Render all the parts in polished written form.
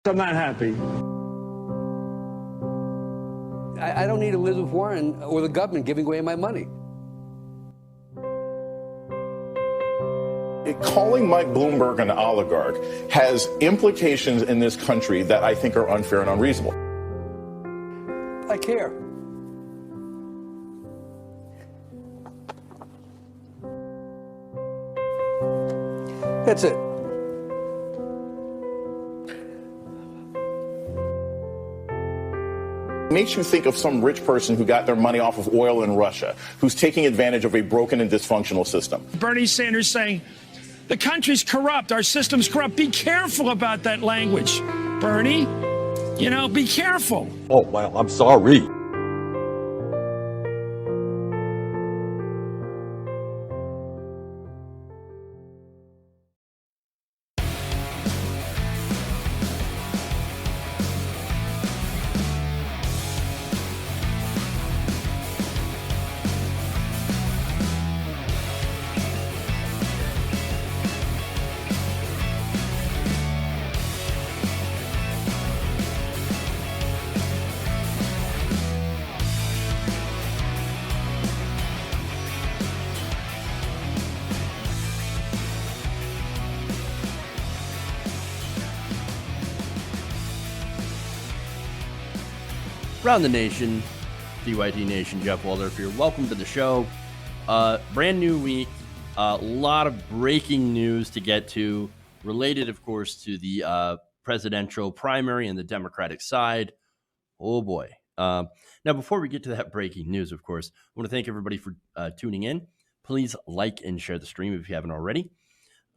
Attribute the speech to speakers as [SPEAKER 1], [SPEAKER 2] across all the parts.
[SPEAKER 1] I'm not happy.
[SPEAKER 2] I don't need Elizabeth Warren or the government giving away my money.
[SPEAKER 3] Calling Mike Bloomberg an oligarch has implications in this country that I think are unfair and unreasonable.
[SPEAKER 2] I care. That's it.
[SPEAKER 3] Makes you think of some rich person who got their money off of oil in Russia, who's taking advantage of a broken and dysfunctional system.
[SPEAKER 4] Bernie Sanders saying, the country's corrupt, our system's corrupt. Be careful about that language, Bernie. You know, be careful.
[SPEAKER 5] Oh, well, I'm sorry.
[SPEAKER 6] Around the nation, DYT Nation, Jeff Waldorf here. Welcome to the show. Brand new week. A lot of breaking news to get to, related, of course, to the presidential primary and the Democratic side. Oh, boy. Now, before we get to that breaking news, of course, I want to thank everybody for tuning in. Please like and share the stream if you haven't already.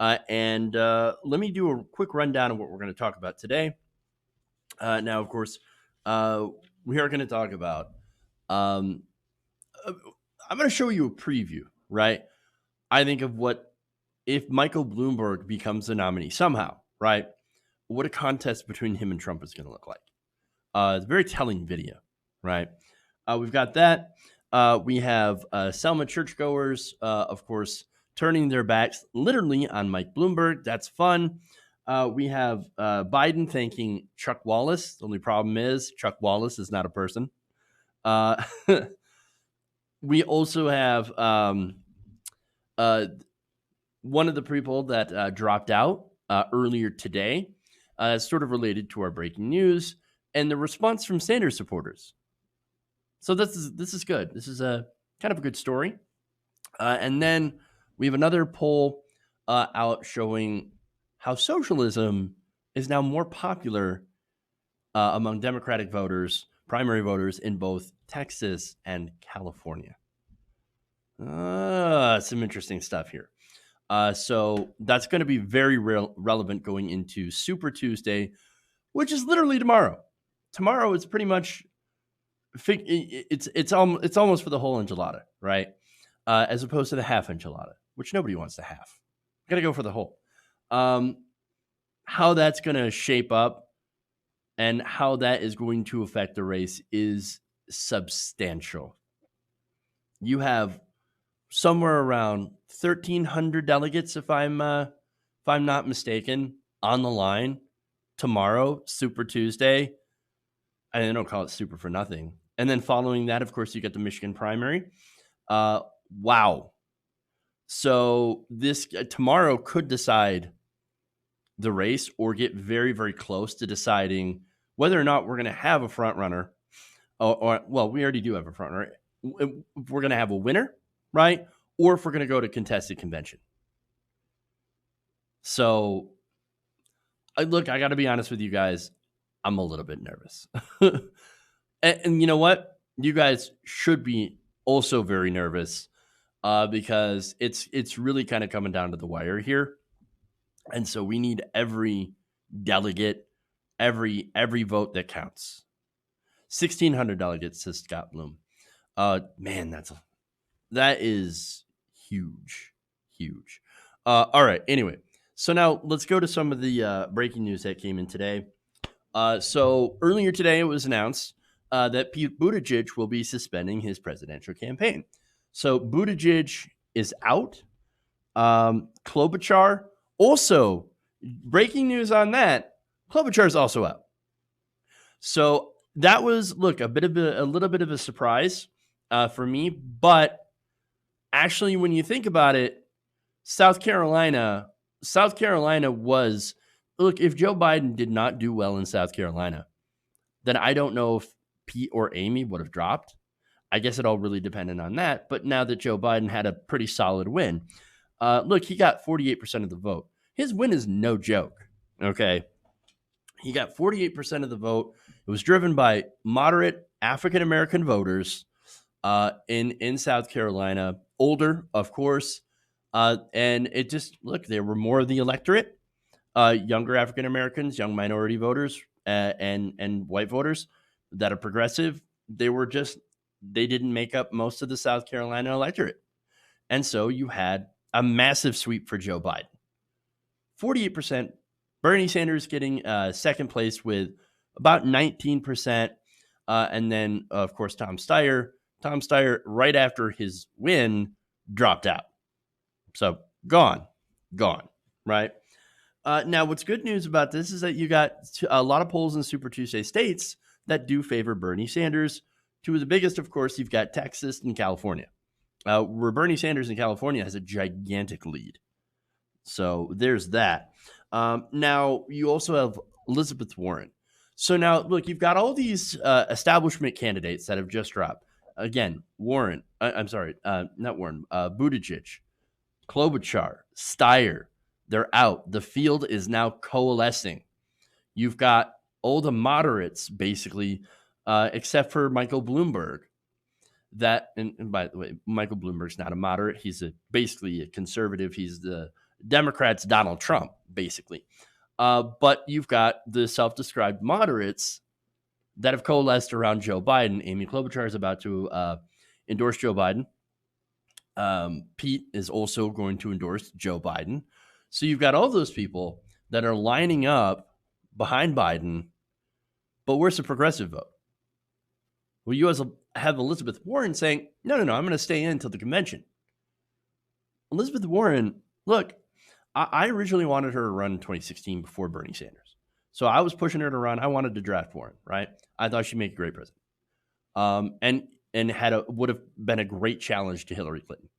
[SPEAKER 6] And let me do a quick rundown of what we're going to talk about today. Now, of course, we are going to talk about, I'm going to show you a preview, right? I think of what, if Michael Bloomberg becomes the nominee somehow, right? What a contest between him and Trump is going to look like. It's a very telling video, right? We've got that. We have Selma churchgoers, of course, turning their backs literally on Mike Bloomberg. That's fun. We have Biden thanking Chuck Wallace. The only problem is Chuck Wallace is not a person. We also have one of the people that dropped out earlier today, sort of related to our breaking news, and the response from Sanders supporters. So this is good. This is a kind of a good story. And then we have another poll out showing how socialism is now more popular among Democratic voters, primary voters in both Texas and California. Some interesting stuff here. So that's going to be very relevant going into Super Tuesday, which is literally tomorrow. Tomorrow is pretty much it's almost for the whole enchilada, right? As opposed to the half enchilada, which nobody wants to have. Got to go for the whole. How that's going to shape up and how that is going to affect the race is substantial. You have somewhere around 1,300 delegates, if I'm not mistaken, on the line tomorrow, Super Tuesday. And they don't call it super for nothing. And then following that, of course, you get the Michigan primary. Wow. So this tomorrow could decide the race or get very, very close to deciding whether or not we're going to have a front runner or well, we already do have a front runner. If we're going to have a winner, right? Or if we're going to go to contested convention. So look, I got to be honest with you guys. I'm a little bit nervous. and you know what? You guys should be also very nervous because it's really kind of coming down to the wire here. And so we need every delegate, every vote that counts. 1,600 delegates, says Scott Bloom. Man, that is huge. All right. Anyway, so now let's go to some of the breaking news that came in today. So earlier today, it was announced that Pete Buttigieg will be suspending his presidential campaign. So Buttigieg is out. Klobuchar also, breaking news on that, Klobuchar is also out. So that was, look, a little bit of a surprise for me. But actually, when you think about it, South Carolina was, look, if Joe Biden did not do well in South Carolina, then I don't know if Pete or Amy would have dropped. I guess it all really depended on that. But now that Joe Biden had a pretty solid win, look, he got 48% of the vote. His win is no joke. Okay. He got 48% of the vote. It was driven by moderate African-American voters in South Carolina, older, of course. And it just, look, there were more of the electorate, younger African-Americans, young minority voters, and white voters that are progressive. They didn't make up most of the South Carolina electorate. And so you had a massive sweep for Joe Biden. 48%. Bernie Sanders getting second place with about 19%. And then, of course, Tom Steyer, right after his win, dropped out. So gone, right? Now, what's good news about this is that you got a lot of polls in Super Tuesday states that do favor Bernie Sanders. Two of the biggest, of course, you've got Texas and California, where Bernie Sanders in California has a gigantic lead. So there's that. Now, you also have Elizabeth Warren. So now, look, you've got all these establishment candidates that have just dropped. Again, Buttigieg, Klobuchar, Steyer, they're out. The field is now coalescing. You've got all the moderates, basically, except for Michael Bloomberg. And by the way, Michael Bloomberg's not a moderate. He's basically a conservative. He's the Democrats' Donald Trump, basically. But you've got the self-described moderates that have coalesced around Joe Biden. Amy Klobuchar is about to endorse Joe Biden. Pete is also going to endorse Joe Biden. So you've got all those people that are lining up behind Biden, but where's the progressive vote? Well, you have Elizabeth Warren saying, no, I'm going to stay in until the convention. Elizabeth Warren, look, I originally wanted her to run in 2016 before Bernie Sanders. So I was pushing her to run. I wanted to draft Warren, right? I thought she'd make a great president. And would have been a great challenge to Hillary Clinton.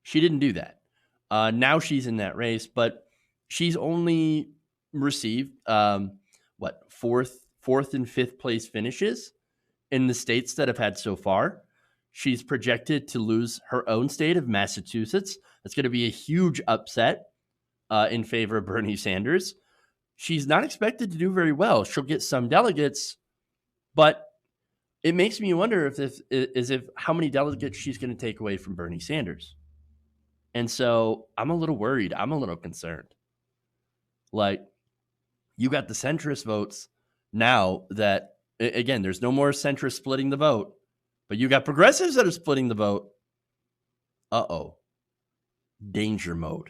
[SPEAKER 6] She didn't do that. Now she's in that race, but she's only received fourth and fifth place finishes in the states that have had so far. She's projected to lose her own state of Massachusetts. That's going to be a huge upset in favor of Bernie Sanders. She's not expected to do very well. She'll get some delegates, but it makes me wonder if how many delegates she's going to take away from Bernie Sanders. And so I'm a little worried. I'm a little concerned. Like, you got the centrist votes now that, again, there's no more centrist splitting the vote, but you got progressives that are splitting the vote. Uh-oh. Danger mode.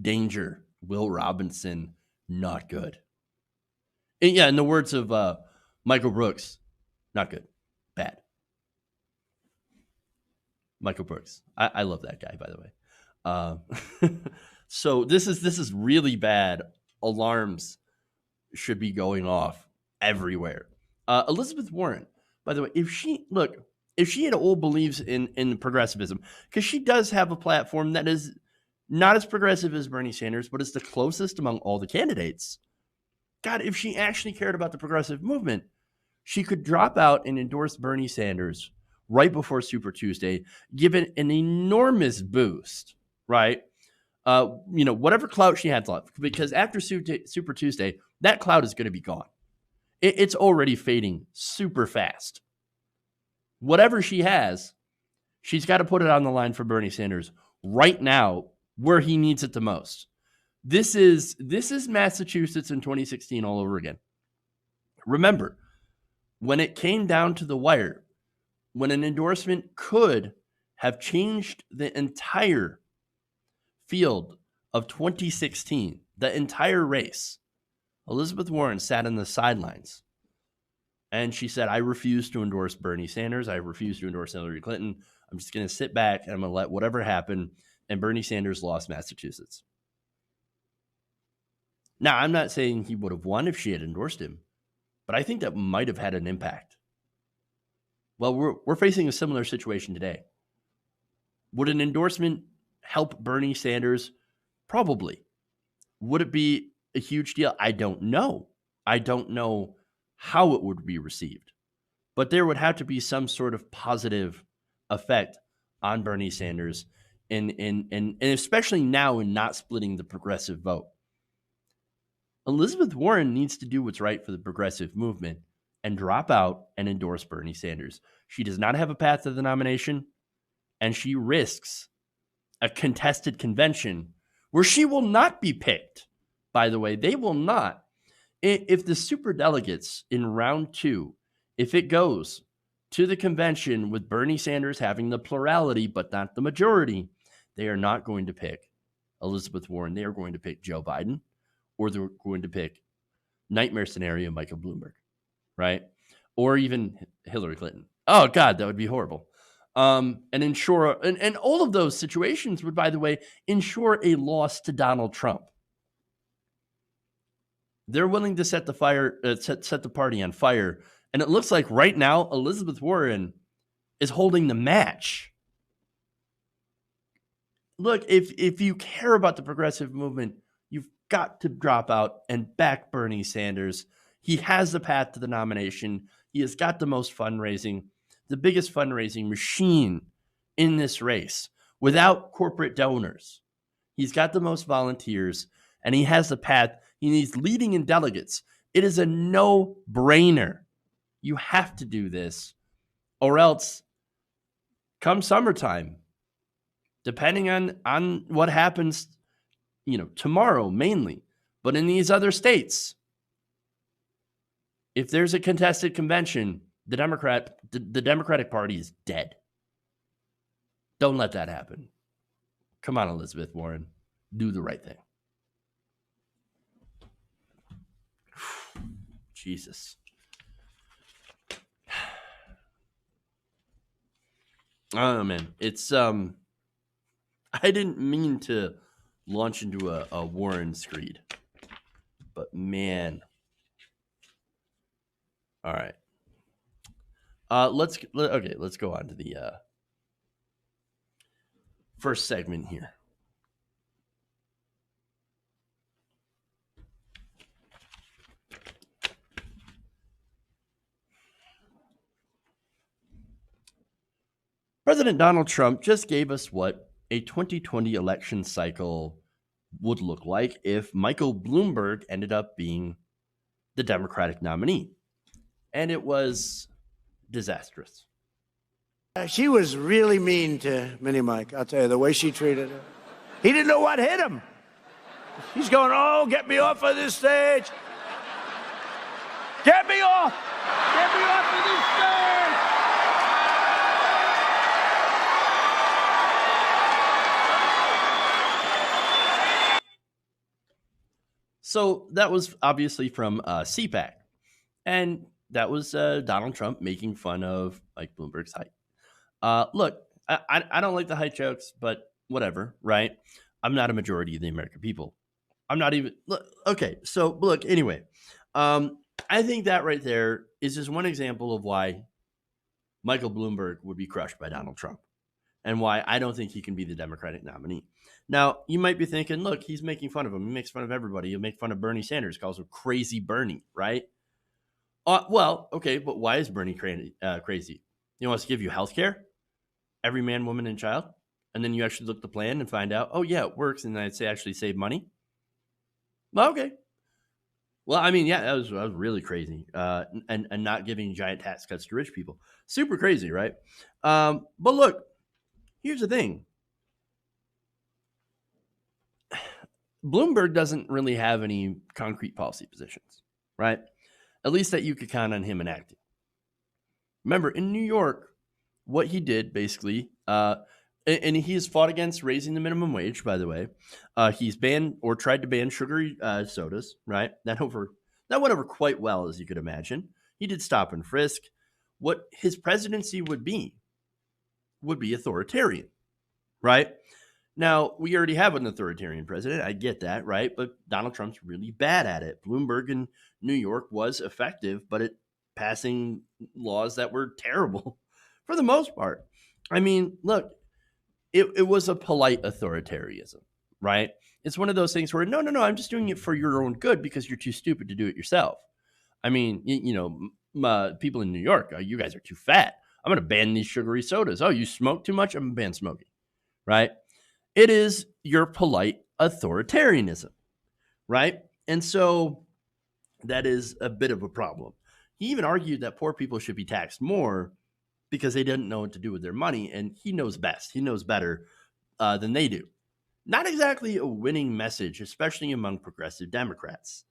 [SPEAKER 6] Danger. Will Robinson, not good. And yeah, in the words of Michael Brooks, not good. Bad. Michael Brooks. I love that guy, by the way. So this is really bad. Alarms should be going off everywhere. Elizabeth Warren, by the way, if she at all believes in progressivism, because she does have a platform that is not as progressive as Bernie Sanders, but it's the closest among all the candidates. God, if she actually cared about the progressive movement, she could drop out and endorse Bernie Sanders right before Super Tuesday, give it an enormous boost, right? Whatever clout she had left, because after Super Tuesday, that clout is going to be gone. It's already fading super fast. Whatever she has, she's got to put it on the line for Bernie Sanders right now, where he needs it the most. This is Massachusetts in 2016 all over again. Remember, when it came down to the wire, when an endorsement could have changed the entire field of 2016, the entire race, Elizabeth Warren sat on the sidelines and she said, I refuse to endorse Bernie Sanders. I refuse to endorse Hillary Clinton. I'm just going to sit back and I'm going to let whatever happen. And Bernie Sanders lost Massachusetts. Now, I'm not saying he would have won if she had endorsed him, but I think that might have had an impact. Well, we're facing a similar situation today. Would an endorsement help Bernie Sanders? Probably. Would it be a huge deal? I don't know. I don't know how it would be received. But there would have to be some sort of positive effect on Bernie Sanders, and especially now in not splitting the progressive vote. Elizabeth Warren needs to do what's right for the progressive movement and drop out and endorse Bernie Sanders. She does not have a path to the nomination, and she risks a contested convention where she will not be picked. By the way, they will not. If the superdelegates in round 2, if it goes to the convention with Bernie Sanders having the plurality but not the majority, they are not going to pick Elizabeth Warren. They are going to pick Joe Biden, or they're going to pick nightmare scenario Michael Bloomberg, right? Or even Hillary Clinton. Oh, God, that would be horrible. And ensure, and all of those situations would, by the way, ensure a loss to Donald Trump. They're willing to set the party on fire. And it looks like right now, Elizabeth Warren is holding the match. Look, if you care about the progressive movement, you've got to drop out and back Bernie Sanders. He has the path to the nomination. He has got the most fundraising, the biggest fundraising machine in this race without corporate donors. He's got the most volunteers, and he has the path. He needs leading in delegates. It is a no-brainer. You have to do this, or else come summertime, depending on what happens, tomorrow mainly, but in these other states, if there's a contested convention, the Democratic Party is dead. Don't let that happen. Come on, Elizabeth Warren, do the right thing. Jesus. Oh man, it's I didn't mean to launch into a Warren screed, but man. All right. Let's go on to the first segment here. President Donald Trump just gave us what a 2020 election cycle would look like if Michael Bloomberg ended up being the Democratic nominee. And it was disastrous.
[SPEAKER 1] She was really mean to Mini Mike. I'll tell you, the way she treated her. He didn't know what hit him. He's going, oh, get me off of this stage. Get me off. Get me off of this stage.
[SPEAKER 6] So that was obviously from CPAC. And that was Donald Trump making fun of Mike Bloomberg's height. Look, I don't like the height jokes, but whatever, right? I'm not a majority of the American people. I'm not even, okay, so look, anyway. I think that right there is just one example of why Michael Bloomberg would be crushed by Donald Trump and why I don't think he can be the Democratic nominee. Now, you might be thinking, look, he's making fun of him. He makes fun of everybody. He'll make fun of Bernie Sanders, calls him crazy Bernie, right? Well, okay, but why is Bernie crazy? He wants to give you health care, every man, woman, and child, and then you actually look at the plan and find out, oh, yeah, it works, and I'd say actually save money. Well, okay. Well, I mean, yeah, that was really crazy, and not giving giant tax cuts to rich people. Super crazy, right? But look, here's the thing. Bloomberg doesn't really have any concrete policy positions, right? At least that you could count on him enacting. Remember, in New York, what he did basically, and he's fought against raising the minimum wage, by the way. He's banned or tried to ban sugary sodas, right? That went over quite well, as you could imagine. He did stop and frisk. What his presidency would be authoritarian, right? Now, we already have an authoritarian president. I get that, right? But Donald Trump's really bad at it. Bloomberg in New York was effective, but at passing laws that were terrible for the most part. I mean, look, it was a polite authoritarianism, right? It's one of those things where, no, I'm just doing it for your own good because you're too stupid to do it yourself. I mean, people in New York, you guys are too fat. I'm going to ban these sugary sodas. Oh, you smoke too much? I'm going to ban smoking, right? It is your polite authoritarianism, right? And so that is a bit of a problem. He even argued that poor people should be taxed more because they didn't know what to do with their money, and he knows best. He knows better than they do. Not exactly a winning message, especially among progressive Democrats.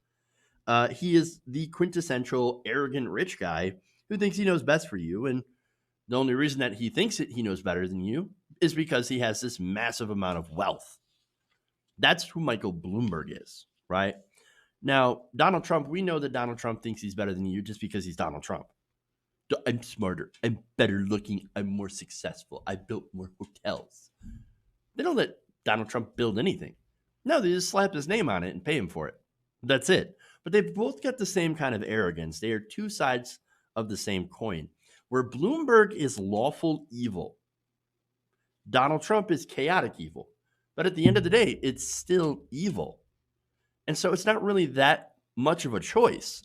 [SPEAKER 6] He is the quintessential arrogant rich guy who thinks he knows best for you, and the only reason that he thinks that he knows better than you is because he has this massive amount of wealth. That's who Michael Bloomberg is, right? Now, Donald Trump, we know that Donald Trump thinks he's better than you just because he's Donald Trump. I'm smarter. I'm better looking. I'm more successful. I built more hotels. They don't let Donald Trump build anything. No, they just slap his name on it and pay him for it. That's it. But they've both got the same kind of arrogance. They are two sides of the same coin. Where Bloomberg is lawful evil, Donald Trump is chaotic evil. But at the end of the day, it's still evil. And so it's not really that much of a choice.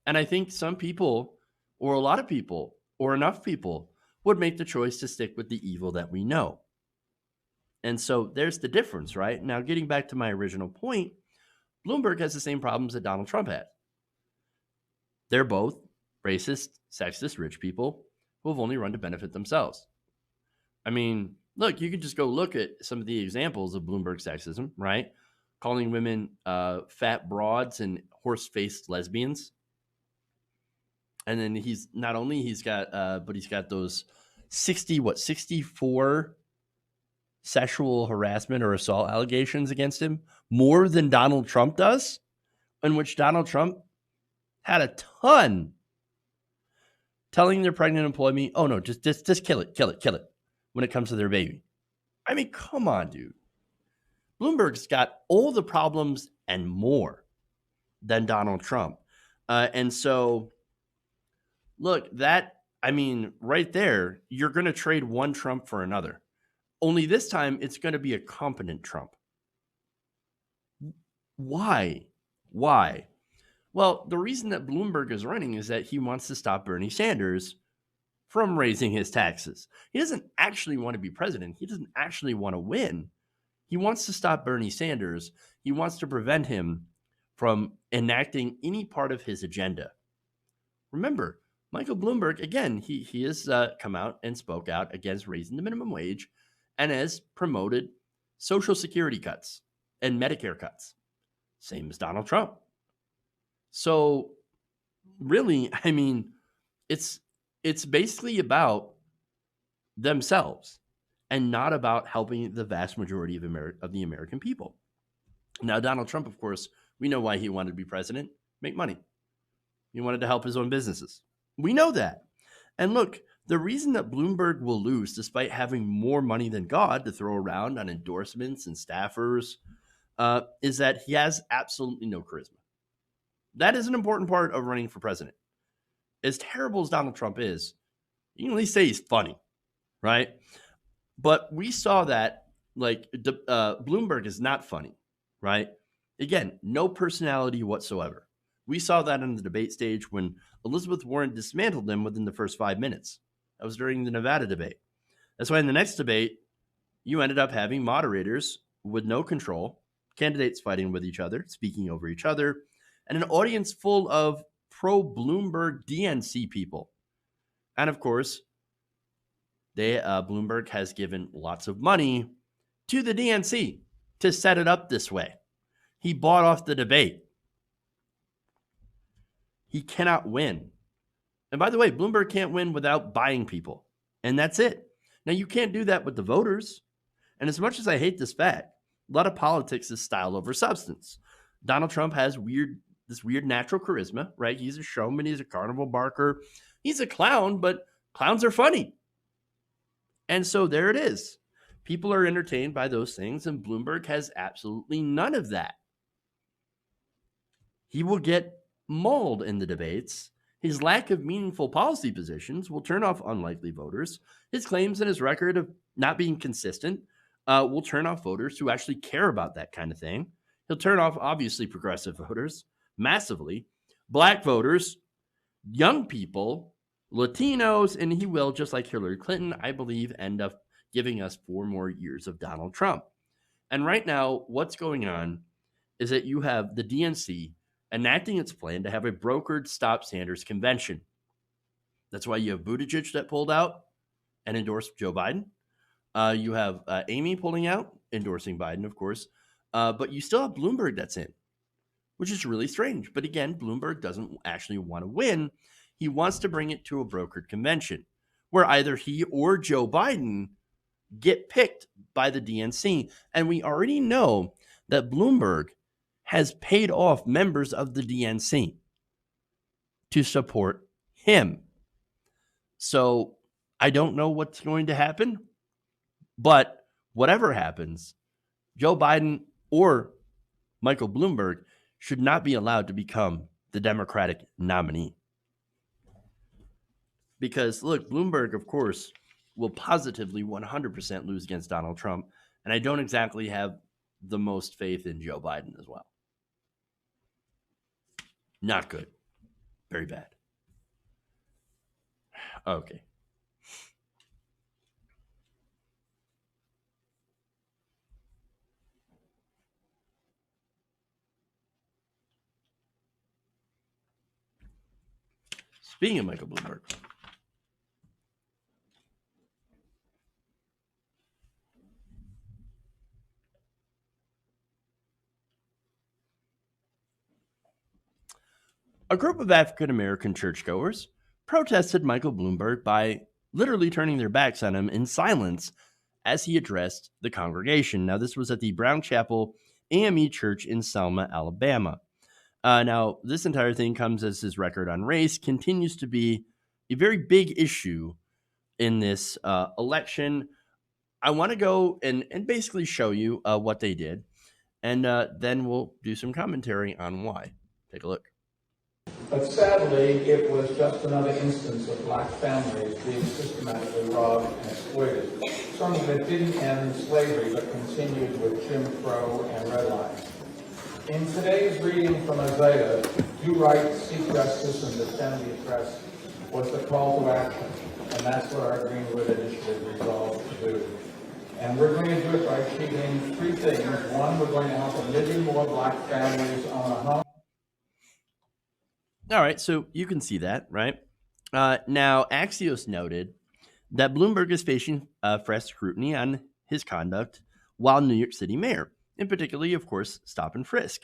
[SPEAKER 6] And I think some people, or a lot of people, or enough people, would make the choice to stick with the evil that we know. And so there's the difference, right? Now, getting back to my original point, Bloomberg has the same problems that Donald Trump had. They're both racist, sexist, rich people who have only run to benefit themselves. I mean, look, you can just go look at some of the examples of Bloomberg sexism, right? Calling women fat broads and horse-faced lesbians. And then he's got those 64 sexual harassment or assault allegations against him, more than Donald Trump does, in which Donald Trump had a ton telling their pregnant employee, oh no, just kill it when it comes to their baby. I mean, come on, dude. Bloomberg's got all the problems and more than Donald Trump. And so, look, right there, you're going to trade one Trump for another. Only this time, it's going to be a competent Trump. Why? Well, the reason that Bloomberg is running is that he wants to stop Bernie Sanders from raising his taxes. He doesn't actually want to be president. He doesn't actually want to win. He wants to stop Bernie Sanders. He wants to prevent him from enacting any part of his agenda. Remember, Michael Bloomberg, again, he has come out and spoke out against raising the minimum wage and has promoted Social Security cuts and Medicare cuts. Same as Donald Trump. So really, I mean, it's basically about themselves and not about helping the vast majority of the American people. Now, Donald Trump, of course, we know why he wanted to be president, make money. He wanted to help his own businesses. We know that. And look, the reason that Bloomberg will lose, despite having more money than God to throw around on endorsements and staffers, is that he has absolutely no charisma. That is an important part of running for president. As terrible as Donald Trump is, you can at least say he's funny, right? But we saw that, Bloomberg is not funny, right? Again, no personality whatsoever. We saw that on the debate stage when Elizabeth Warren dismantled him within the first 5 minutes. That was during the Nevada debate. That's why in the next debate, you ended up having moderators with no control, candidates fighting with each other, speaking over each other, and an audience full of pro-Bloomberg DNC people. And of course, Bloomberg has given lots of money to the DNC to set it up this way. He bought off the debate. He cannot win. And by the way, Bloomberg can't win without buying people. And that's it. Now, you can't do that with the voters. And as much as I hate this fact, a lot of politics is style over substance. Donald Trump has this weird natural charisma, right? He's a showman. He's a carnival barker. He's a clown, but clowns are funny. And so there it is. People are entertained by those things, and Bloomberg has absolutely none of that. He will get mauled in the debates. His lack of meaningful policy positions will turn off unlikely voters. His claims and his record of not being consistent will turn off voters who actually care about that kind of thing. He'll turn off, obviously, progressive voters massively, black voters, young people, Latinos, and he will, just like Hillary Clinton, I believe, end up giving us 4 more years of Donald Trump. And right now, what's going on is that you have the DNC enacting its plan to have a brokered Stop Sanders convention. That's why you have Buttigieg that pulled out and endorsed Joe Biden. You have Amy pulling out, endorsing Biden, of course. But you still have Bloomberg that's in, which is really strange. But again, Bloomberg doesn't actually want to win. He wants to bring it to a brokered convention where either he or Joe Biden get picked by the DNC. And we already know that Bloomberg has paid off members of the DNC to support him. So I don't know what's going to happen, but whatever happens, Joe Biden or Michael Bloomberg should not be allowed to become the Democratic nominee. Because, look, Bloomberg, of course, will positively 100% lose against Donald Trump. And I don't exactly have the most faith in Joe Biden as well. Not good. Very bad. Okay. Speaking of Michael Bloomberg, a group of African-American churchgoers protested Michael Bloomberg by literally turning their backs on him in silence as he addressed the congregation. Now, this was at the Brown Chapel AME Church in Selma, Alabama. Now, this entire thing comes as his record on race continues to be a very big issue in this election. I want to go and basically show you what they did, and then we'll do some commentary on why. Take a look.
[SPEAKER 5] But sadly, it was just another instance of black families being systematically robbed and exploited. Something that didn't end slavery but continued with Jim Crow and redlining. In today's reading from Isaiah, do right, seek justice, and defend the oppressed was the call to action. And that's what our Greenwood Initiative resolved to do. And we're going to do it by achieving 3 things. One, we're going to help 1 million more black families own a home.
[SPEAKER 6] All right, so you can see that, right? Now, Axios noted that Bloomberg is facing fresh scrutiny on his conduct while New York City mayor, and particularly, of course, stop and frisk,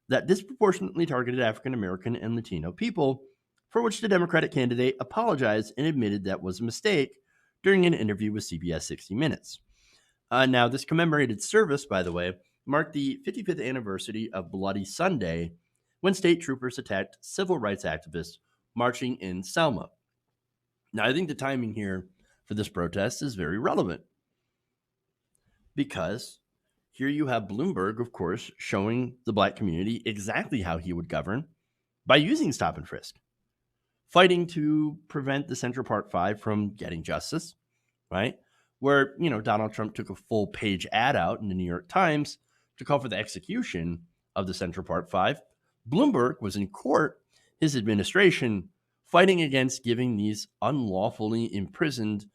[SPEAKER 6] that disproportionately targeted African-American and Latino people, for which the Democratic candidate apologized and admitted that was a mistake during an interview with CBS 60 Minutes. Now, this commemorated service, by the way, marked the 55th anniversary of Bloody Sunday, when state troopers attacked civil rights activists marching in Selma. Now, I think the timing here for this protest is very relevant because here you have Bloomberg, of course, showing the black community exactly how he would govern by using stop and frisk, fighting to prevent the Central Park Five from getting justice, right? Where, Donald Trump took a full page ad out in the New York Times to call for the execution of the Central Park Five. Bloomberg was in court, his administration, fighting against giving these unlawfully imprisoned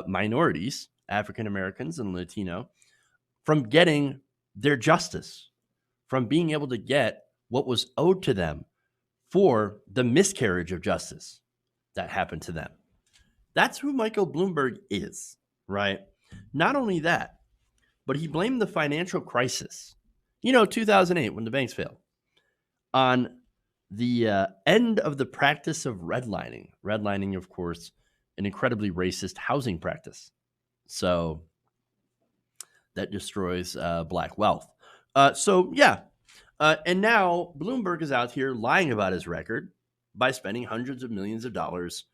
[SPEAKER 6] minorities, African Americans and Latino, from getting their justice, from being able to get what was owed to them for the miscarriage of justice that happened to them. That's who Michael Bloomberg is, right? Not only that, but he blamed the financial crisis, 2008 when the banks failed, on the end of the practice of redlining. Redlining, of course, an incredibly racist housing practice. So that destroys black wealth. And now Bloomberg is out here lying about his record by spending hundreds of millions of dollars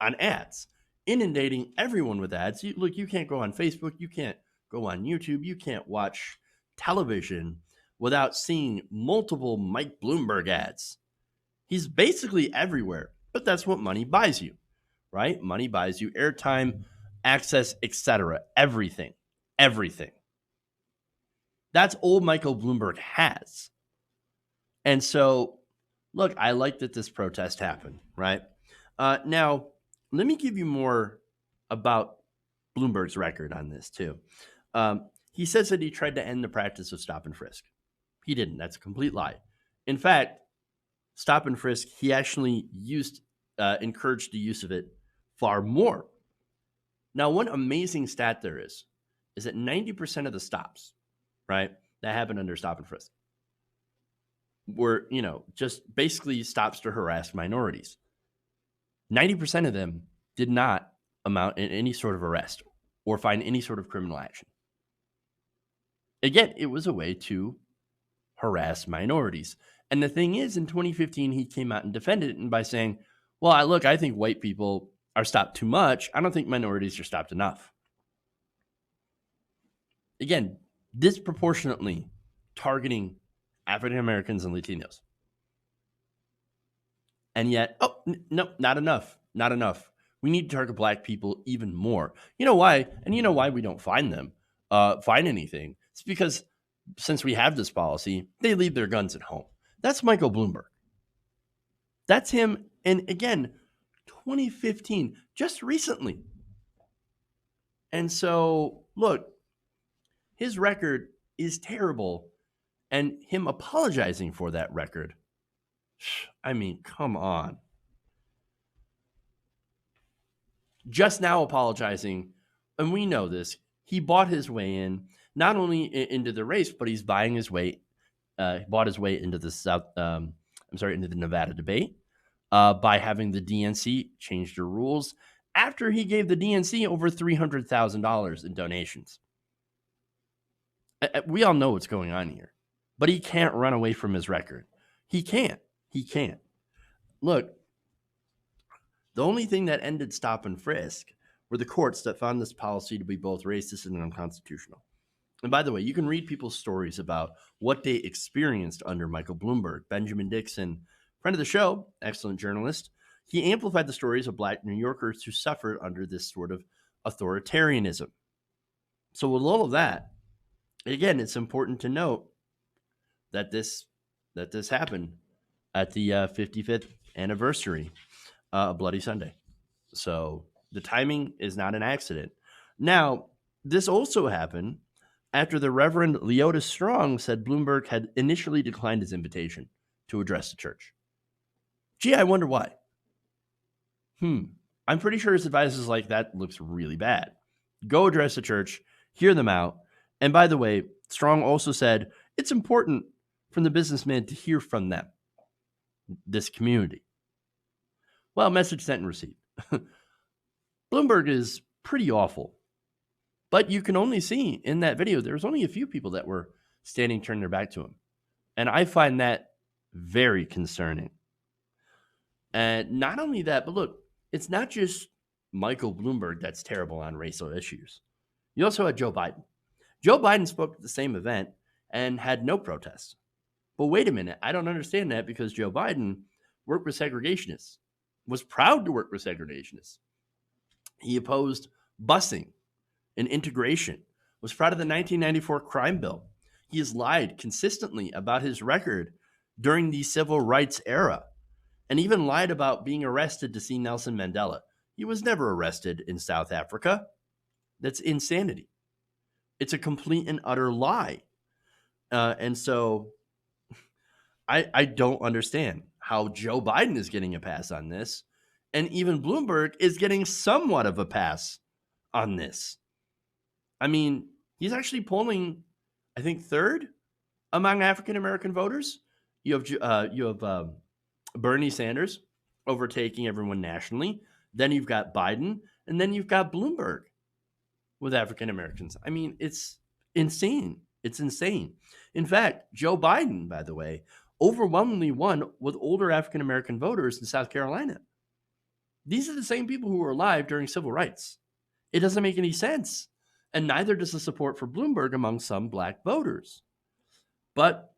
[SPEAKER 6] on ads. inundating everyone with ads. Look, you can't go on Facebook, you can't go on YouTube, you can't watch television without seeing multiple Mike Bloomberg ads. He's basically everywhere, but that's what money buys you, right? Money buys you airtime, access, etc. Everything. That's all Michael Bloomberg has. And so, look, I like that this protest happened, right? Now, let me give you more about Bloomberg's record on this, too. He says that he tried to end the practice of stop and frisk. He didn't. That's a complete lie. In fact, stop and frisk, he actually encouraged the use of it far more. Now, one amazing stat there is that 90% of the stops, right, that happen under stop and frisk were, just basically stops to harass minorities. 90% of them did not amount in any sort of arrest or find any sort of criminal action. Again, it was a way to harass minorities. And the thing is, in 2015, he came out and defended it by saying, well, I think white people are stopped too much. I don't think minorities are stopped enough. Again, disproportionately targeting African Americans and Latinos. And yet, no, not enough. Not enough. We need to target black people even more. You know why? And you know why we don't find anything? It's because since we have this policy, they leave their guns at home. That's Michael Bloomberg. That's him. And again, 2015, just recently. And so, look, his record is terrible. And him apologizing for that record, I mean, come on. Just now apologizing, and we know this, he bought his way in, not only into the race, but he's bought his way into the into the Nevada debate by having the DNC change their rules after he gave the DNC over $300,000 in donations. We all know what's going on here, but he can't run away from his record. He can't. Look, the only thing that ended stop and frisk were the courts that found this policy to be both racist and unconstitutional. And by the way, you can read people's stories about what they experienced under Michael Bloomberg. Benjamin Dixon, friend of the show, excellent journalist, he amplified the stories of black New Yorkers who suffered under this sort of authoritarianism. So with all of that, again, it's important to note that this happened at the 55th anniversary of Bloody Sunday. So the timing is not an accident. Now, this also happened after the Reverend Leota Strong said Bloomberg had initially declined his invitation to address the church. Gee, I wonder why. I'm pretty sure his advice is like, that looks really bad. Go address the church, hear them out. And by the way, Strong also said it's important for the businessman to hear from them, this community. Well, message sent and received. Bloomberg is pretty awful. But you can only see in that video, there's only a few people that were standing, turning their back to him. And I find that very concerning. And not only that, but look, it's not just Michael Bloomberg that's terrible on racial issues. You also had Joe Biden. Joe Biden spoke at the same event and had no protests. But wait a minute, I don't understand that, because Joe Biden worked with segregationists, was proud to work with segregationists. He opposed busing and integration, was proud of the 1994 crime bill. He has lied consistently about his record during the civil rights era, and even lied about being arrested to see Nelson Mandela. He was never arrested in South Africa. That's insanity. It's a complete and utter lie. And so I don't understand how Joe Biden is getting a pass on this, and even Bloomberg is getting somewhat of a pass on this. I mean, he's actually polling, I think, third among African-American voters. You have Bernie Sanders overtaking everyone nationally. Then you've got Biden, and then you've got Bloomberg with African-Americans. I mean, it's insane. It's insane. In fact, Joe Biden, by the way, overwhelmingly won with older African-American voters in South Carolina. These are the same people who were alive during civil rights. It doesn't make any sense. And neither does the support for Bloomberg among some black voters. But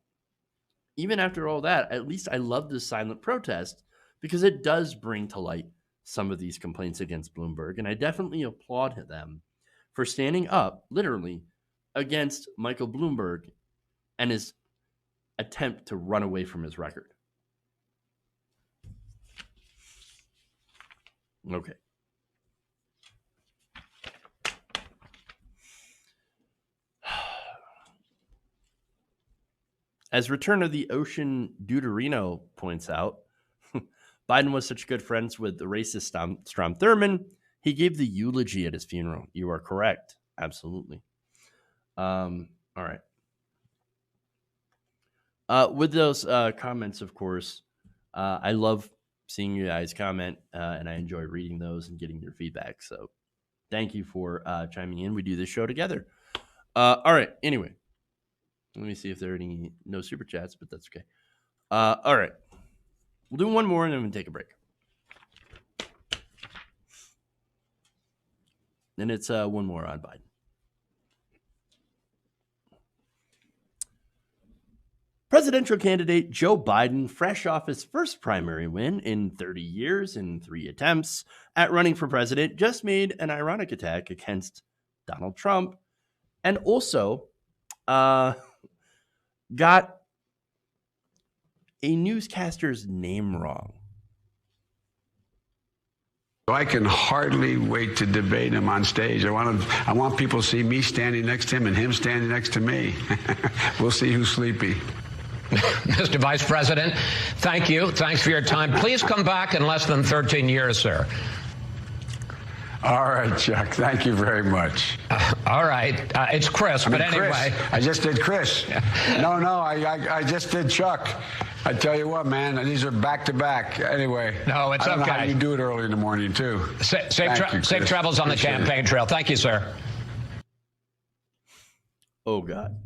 [SPEAKER 6] even after all that, at least I love this silent protest because it does bring to light some of these complaints against Bloomberg. And I definitely applaud them for standing up, literally, against Michael Bloomberg and his attempt to run away from his record. Okay. As Return of the Ocean Deuterino points out, Biden was such good friends with the racist Strom Thurmond, he gave the eulogy at his funeral. You are correct. Absolutely. All right. With those comments, of course, I love seeing you guys comment, and I enjoy reading those and getting your feedback. So thank you for chiming in. We do this show together. All right. Anyway, let me see if there are no super chats, but that's okay. All right. We'll do one more and then we'll take a break. And it's one more on Biden. Presidential candidate Joe Biden, fresh off his first primary win in 30 years in 3 attempts at running for president, just made an ironic attack against Donald Trump and also got a newscaster's name wrong.
[SPEAKER 7] I can hardly wait to debate him on stage. I want people to see me standing next to him and him standing next to me. We'll see who's sleepy.
[SPEAKER 8] Mr. Vice President, thank you. Thanks for your time. Please come back in less than 13 years, sir.
[SPEAKER 7] All right, Chuck. Thank you very much.
[SPEAKER 8] All right. It's Chris, but anyway.
[SPEAKER 7] Chris. I just did Chris. No, I just did Chuck. I tell you what, man, these are back to back. Anyway.
[SPEAKER 8] No, it's
[SPEAKER 7] I don't
[SPEAKER 8] okay.
[SPEAKER 7] know how you do it early in the morning, too.
[SPEAKER 8] Safe travels on the campaign trail. Thank you, sir.
[SPEAKER 6] Oh, God.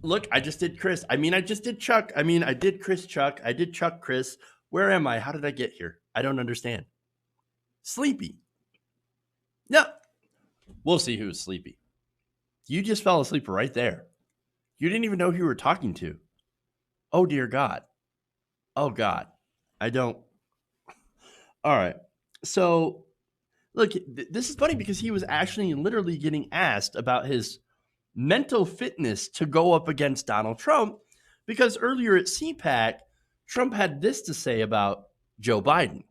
[SPEAKER 6] Look, I just did Chris. I just did Chuck. I did Chris Chuck. I did Chuck Chris. Where am I? How did I get here? I don't understand. Sleepy. No. We'll see who's sleepy. You just fell asleep right there. You didn't even know who you were talking to. Oh, dear God. Oh, God. I don't. All right. So, look, this is funny because he was actually literally getting asked about his mental fitness to go up against Donald Trump because earlier at CPAC, Trump had this to say about Joe Biden.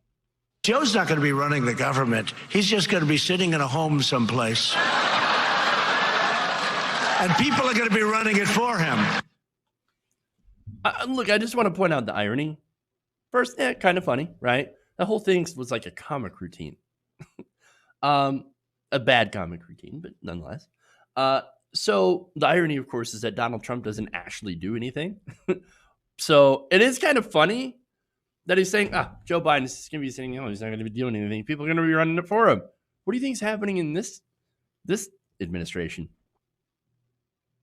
[SPEAKER 1] Joe's not going to be running the government. He's just going to be sitting in a home someplace. And people are going to be running it for him.
[SPEAKER 6] Look, I just want to point out the irony. First, kind of funny, right? The whole thing was like a comic routine. A bad comic routine, but nonetheless. So the irony, of course, is that Donald Trump doesn't actually do anything. So it is kind of funny that he's saying, Joe Biden is going to be saying, he's not going to be doing anything. People are going to be running it for him. What do you think is happening in this administration?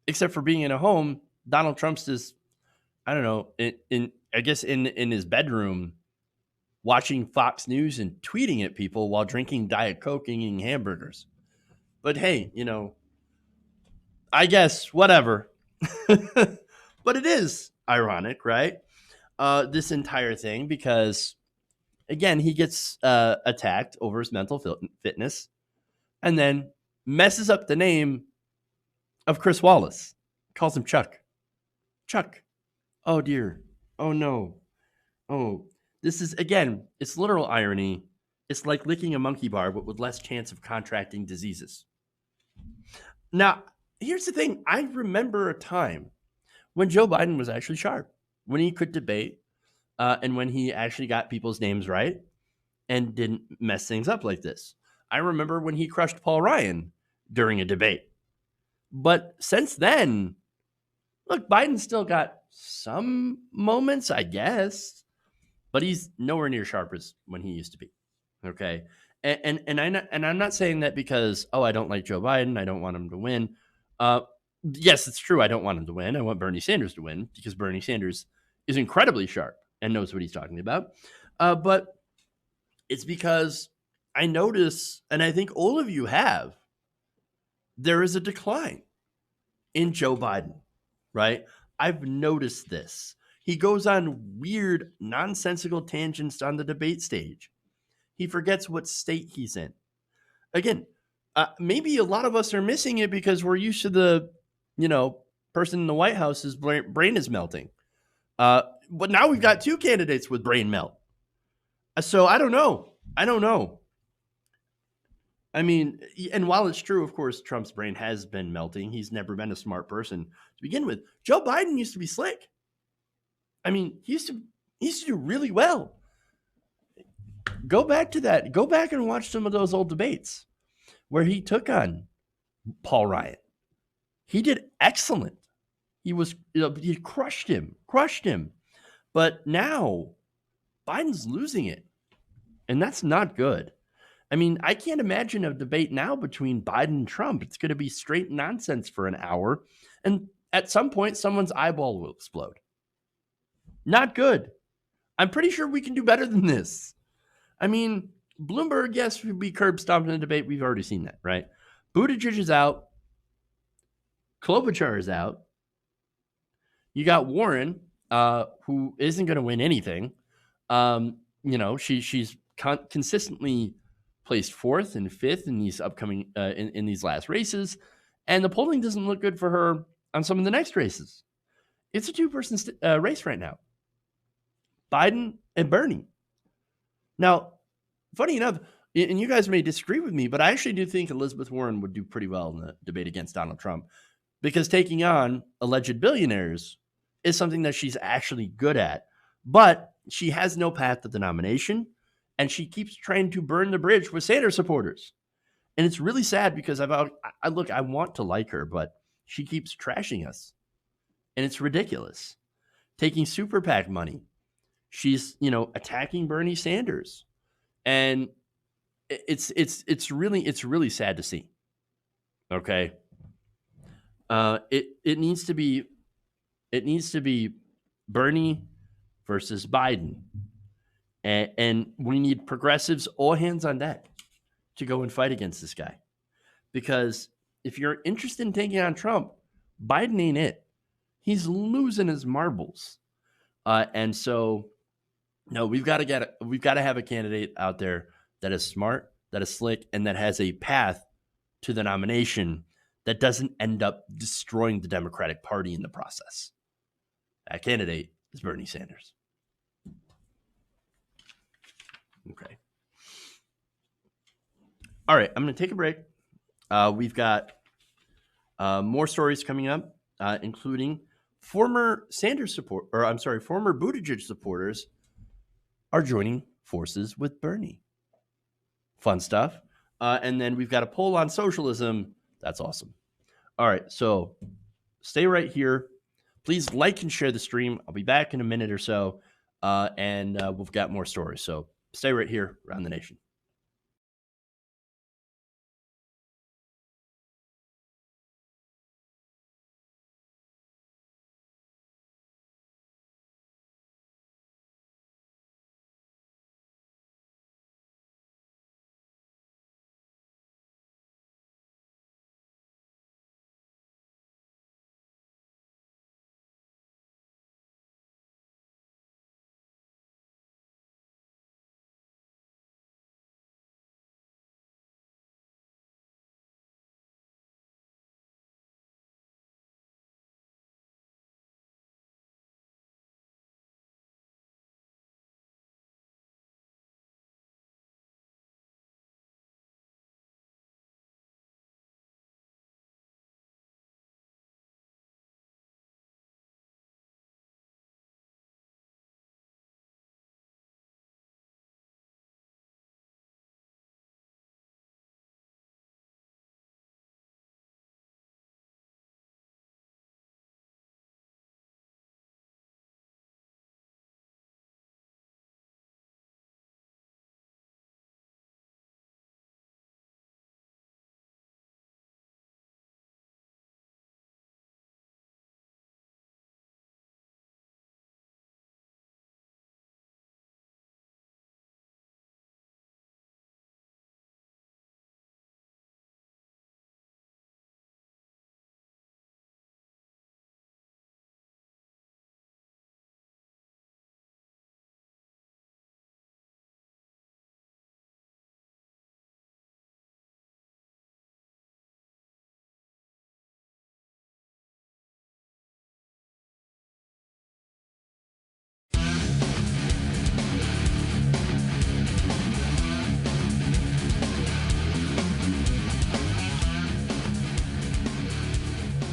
[SPEAKER 6] Except for being in a home, Donald Trump's just, I don't know, in his bedroom, watching Fox News and tweeting at people while drinking Diet Coke and eating hamburgers. But hey, I guess, whatever. But it is ironic, right? This entire thing, because, again, he gets attacked over his mental fitness and then messes up the name of Chris Wallace. Calls him Chuck. Chuck. Oh, dear. Oh, no. Oh, this is, again, it's literal irony. It's like licking a monkey bar, but with less chance of contracting diseases. Now, here's the thing. I remember a time when Joe Biden was actually sharp, when he could debate, and when he actually got people's names right and didn't mess things up like this. I remember when he crushed Paul Ryan during a debate. But since then, look, Biden's still got some moments, I guess, but he's nowhere near sharp as when he used to be. Okay. And I'm not saying that because, I don't like Joe Biden. I don't want him to win. Yes, it's true. I don't want him to win. I want Bernie Sanders to win because Bernie Sanders is incredibly sharp and knows what he's talking about. But it's because I notice, and I think all of you have, there is a decline in Joe Biden, right? I've noticed this. He goes on weird, nonsensical tangents on the debate stage. He forgets what state he's in. Again, maybe a lot of us are missing it because we're used to the, person in the White House's brain is melting. But now we've got two candidates with brain melt. So I don't know. I mean, and while it's true, of course, Trump's brain has been melting. He's never been a smart person to begin with. Joe Biden used to be slick. I mean, he used to do really well. Go back to that. Go back and watch some of those old debates where he took on Paul Ryan. He did excellent. He crushed him. But now Biden's losing it. And that's not good. I mean, I can't imagine a debate now between Biden and Trump. It's going to be straight nonsense for an hour. And at some point, someone's eyeball will explode. Not good. I'm pretty sure we can do better than this. I mean, Bloomberg, yes, would be curb stomped in the debate. We've already seen that, right? Buttigieg is out. Klobuchar is out. You got Warren, who isn't going to win anything. She's consistently placed fourth and fifth in these upcoming in these last races, and the polling doesn't look good for her on some of the next races. It's a two-person race right now. Biden and Bernie. Now, funny enough, and you guys may disagree with me, but I actually do think Elizabeth Warren would do pretty well in the debate against Donald Trump, because taking on alleged billionaires is something that she's actually good at. But she has no path to the nomination, and she keeps trying to burn the bridge with Sanders supporters. And it's really sad because I want to like her, but she keeps trashing us. And it's ridiculous. Taking super PAC money. She's, attacking Bernie Sanders. And it's really sad to see. Okay. It needs to be Bernie versus Biden. And we need progressives all hands on deck to go and fight against this guy. Because if you're interested in taking on Trump, Biden ain't it. He's losing his marbles. And so, no, we've got to have a candidate out there that is smart, that is slick, and that has a path to the nomination that doesn't end up destroying the Democratic Party in the process. That candidate is Bernie Sanders. Okay. All right, I'm going to take a break. We've got more stories coming up, including former Buttigieg supporters are joining forces with Bernie. Fun stuff. And then we've got a poll on socialism. That's awesome. All right, so stay right here. Please like and share the stream. I'll be back in a minute or so, and we've got more stories. So stay right here around the nation.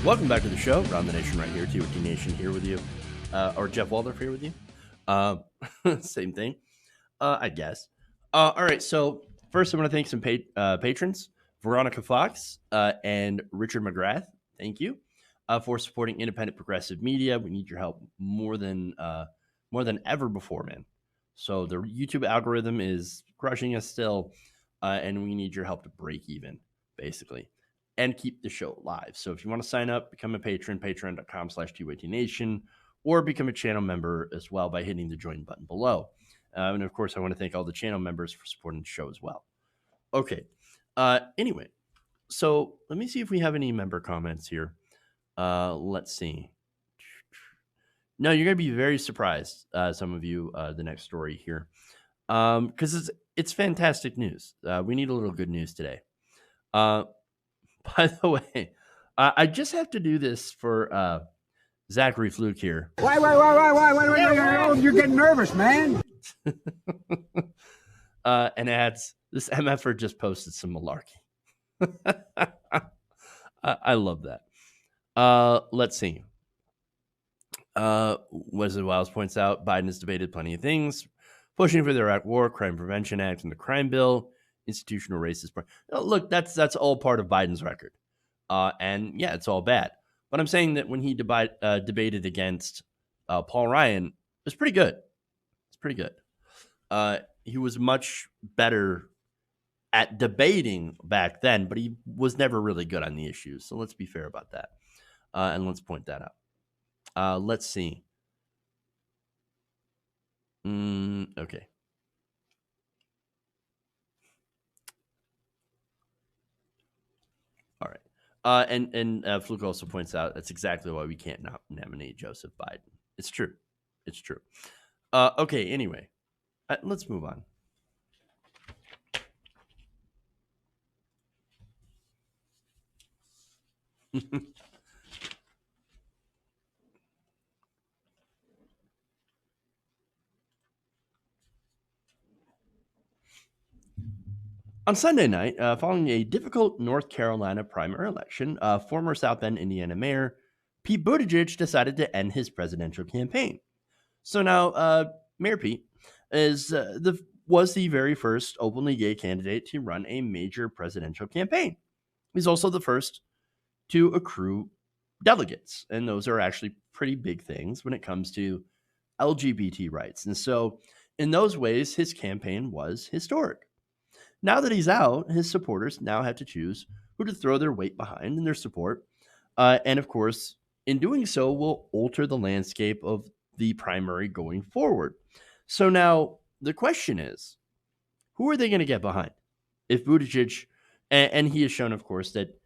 [SPEAKER 6] Welcome back to the show. Ron the Nation right here. TOT Nation here with you. Or Jeff Waldorf here with you. Same thing, I guess. All right. So first, I want to thank some patrons, Veronica Fox and Richard McGrath. Thank you for supporting independent progressive media. We need your help more than ever before, man. So the YouTube algorithm is crushing us still, and we need your help to break even, basically, and keep the show live. So if you want to sign up, become a patron, patreon.com/TYTNation, or become a channel member as well by hitting the join button below. And of course, I want to thank all the channel members for supporting the show as well. Okay. Anyway, so let me see if we have any member comments here. Let's see. No, you're going to be very surprised, some of you, the next story here, because it's fantastic news. We need a little good news today. By the way, I just have to do this for Zachary Fluke here.
[SPEAKER 7] Why? You're getting nervous, man.
[SPEAKER 6] And adds, this MFer just posted some malarkey. I love that. Let's see. Wesley Wiles points out Biden has debated plenty of things, pushing for the Iraq War, Crime Prevention Act, and the crime bill, institutional racist. Look, that's all part of Biden's record. And yeah, it's all bad. But I'm saying that when he debated against Paul Ryan, it was pretty good. It's pretty good. He was much better at debating back then, but he was never really good on the issues. So let's be fair about that. And let's point that out. Let's see. Okay. All right. And Fluke also points out that's exactly why we can't nominate Joseph Biden. It's true. It's true. Okay. Anyway, let's move on. On Sunday night, following a difficult North Carolina primary election, former South Bend, Indiana mayor Pete Buttigieg decided to end his presidential campaign. So now, Mayor Pete was the very first openly gay candidate to run a major presidential campaign. He's also the first to accrue delegates, and those are actually pretty big things when it comes to LGBT rights. And so, in those ways, his campaign was historic. Now that he's out, his supporters now have to choose who to throw their weight behind in their support. And of course, in doing so, will alter the landscape of the primary going forward. So now the question is, who are they going to get behind? If Buttigieg, and he has shown, of course, that